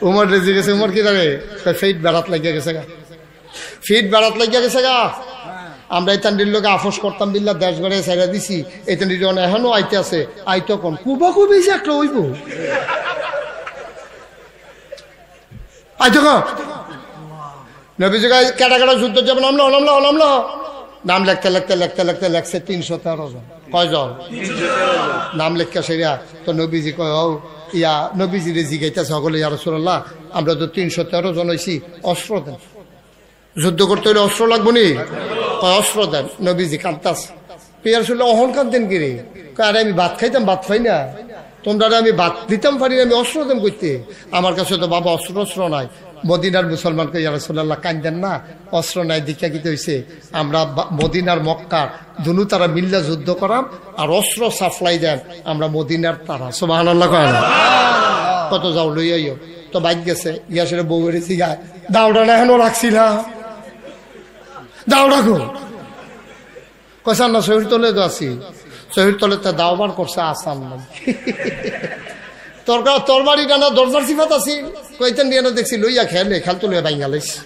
উমর রেজি গেছে, উমর কি জানে ফিট বেড়াত লাগিয়া গেছে গা, ফিট বেড়াত লাগিয়া গেছে গা। আমরা এই তান্ডির লোকে আফস করতাম বিল্লা দেশ ঘরে ছেড়ে দিছি, এই তান্ডির যখন এখনো আইতে আছে আইতো কোন কুবা কুবি যে একটা হইব আইতো কন নবীজি কেটা কেটা যুদ্ধ যাবে নামলো নামলো নামলো নাম লেখতে লেখতে লেখতে লেখতে লেখছে 313 জন। কয়জন? নাম লেখা সেরা তো নবীজি কয় ইয়া নবীজি রে জিগাইতেছে সকলে ইয়া রাসূলুল্লাহ আমরা তো 313 জন হইছি, অস্ত্র দেন, যুদ্ধ করতে হলে অস্ত্র লাগবো নি, অস্ত্র দেন। নবীজি কাঁদতাছে, পিয়ার শুনলে অহন কাঁদতেন কিরে, আরে আমি ভাত খাইতাম ভাত খাই না, তোমরা আমি ভাত দিতাম পারি, আমি অস্ত্র দেন করতে, আমার কাছে তো বাবা অস্ত্র অস্ত্র নাই। মদিনার মুসলমানকে ইয়া রাসূলুল্লাহ কান্দেন না, অস্ত্র নাই দীক্ষা কিতে হয়েছে, আমরা মদিনার মক্কার দুনু তারা মিল্লা যুদ্ধ করাম আর অস্ত্র সাপ্লাই দেন আমরা মদিনার তারা। সুবহানাল্লাহ কয় না? কত যাও লইয়াইও তো বাইক গেছে ইয়া সেটা বউ বেড়েছি গায়ে দাওড়া না এখনো রাখছিলাম দাওড়া গো কইসান না শহীদ তলে তো আছি, শহীদ তলে তো দাওবার করছে আসাম নাই তোর বাড়ি না দরজার সিফাত আছি কইতেন নিয়ে দেখছি লইয়া খেলে খেলতো লইয়া বাইঙ্গা লাইছি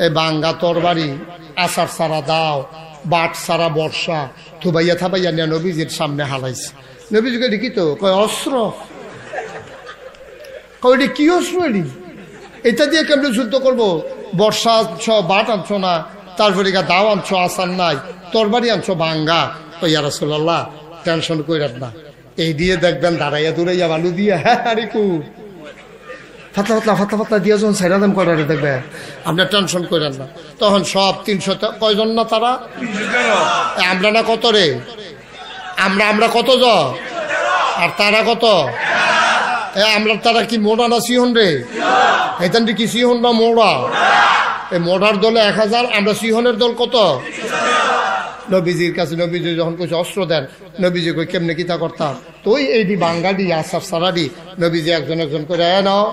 এই বাঙ্গা তোর বাড়ি আষাঢ় সারা দাও বাট সারা বর্ষা থুবাইয়া থাবাইয়া নিয়ে নবীজির সামনে হালাইছে। নবীজিকে দেখি তো কয় অস্ত্র, কয়টি কি অস্ত্র এটি, এটা দিয়ে কেমন যুদ্ধ করবো, বর্ষা আনছ বাট আনছো না, তারপরে দাও আনছো আসান নাই, তোর বাড়ি আনছো ভাঙ্গা। ওই ইয়া রাসূলুল্লাহ টেনশন কইরাত না, এই দিয়ে দেখবেন দাঁড়াইয়া দূরাইয়া বালু দিয়ে হ্যাঁ আরে খুব ফাতলা ফাতলা ফাতলা ফাতলা দিয়ে যখন সাইরা দাম করে দেখবে আপনার টেনশন করেন না। তখন সব 300 কয়জন না তারা, আমরা না কত রে, আমরা কত জন আর তারা কত, আমরা তারা কি মোড়া না সিহন রে, এখান কি সিহন না মোড়া, এই মোড়ার দলে 1000, আমরা সিহনের দল কত। নবীজির কাছে নবীজি যখন কইছে অস্ত্র দেন, নবীজি কই কেমনে কিতা করতাম, তো এই বাঙ্গাডি আসার সারাডি নবীজি একজন একজন করে নাও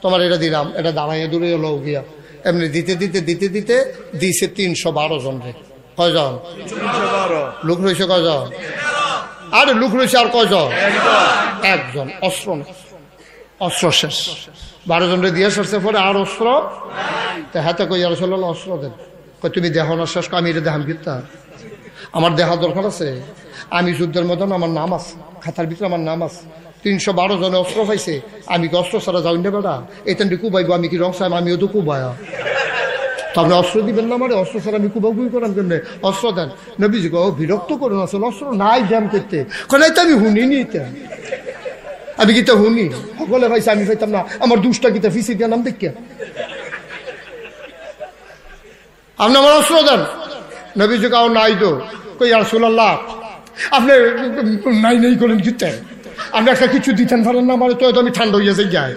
তোমার এটা দিলাম, এটা দাঁড়াইয়া দূরে লও গিয়া, এমনি দিতে দিতে দিতে দিতে দিছে 312 জন রে। কয়জন লোক রয়েছে, কয়জন, আরে লোক রয়েছে আর কয়জন, একজন। অস্ত্র অস্ত্র শেষ, 12 জন রে দিয়ে সরছে পরে আর অস্ত্র হাতে কই আর চলো অস্ত্র দেন, কই তুমি দেহ না শেষ, আমি এটা দেখাম কিতা, আমার দেখা দরকার আছে, আমি যুদ্ধের মতন আমার নাম আছে, খাতার ভিতরে আমার নাম আছে, 312 জনে অস্ত্র পাইছে, আমি কি অস্ত্র ছাড়া যাই না বেড়া, এতেন কুবাইব, আমি কি রং চাইব, আমিও তো কুবায়া, তো আপনি অস্ত্র দিবেন না মানে, অস্ত্র ছাড়া আমি কুবাকুই করাম কেমনে, অস্ত্র দেন। নবীজি কো বিরক্ত করুন, আসলে অস্ত্র নাই জ্যাম করতে, নাই তো আমি শুনিনি, আমি কিতা শুনি সকলে পাইছে আমি পাইতাম না, আমার দুষ্টা কিতা ফিসি দিয়া নাম দেখিয়া আপনি আমার অস্ত্র দেন। নবীজি কাউ নাই তো, কই ইয়া রাসূলুল্লাহ আপনি নাই নাই করেন কিতেন, আপনি একটা কিছু দিতেন পারেন না, আমার তো আমি ঠান্ডা হইয়া যাই যায়।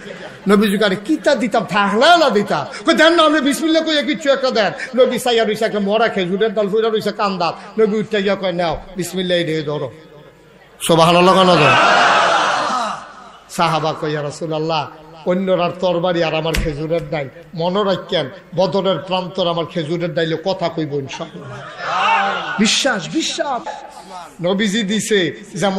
নবীজি আরে কিতা দিতাম, থাকলে না দিতা, কই দেন না, আপনি বিসমিল্লাহ কইয়া কিছু একটা দেন। নবী সাইয়া রইছে একটা মরা খেজুরের ডাল ফুইরা রইছে কান্দাত, নবী উঠতে গিয়া কয় নাও বিসমিল্লাহ এই ধরো, সুবহানাল্লাহ কেন ধরো। সাহাবা কই ইয়া রাসূলুল্লাহ অন্যরার তরবারি আর আমার খেজুরের ডাইল, মনে রাখেন বদরের প্রান্তর আমার খেজুরের ডাইলে কথা কইব ইনশাআল্লাহ। বিশ্বাস বিশ্বাস নবীজি দিছে যেমন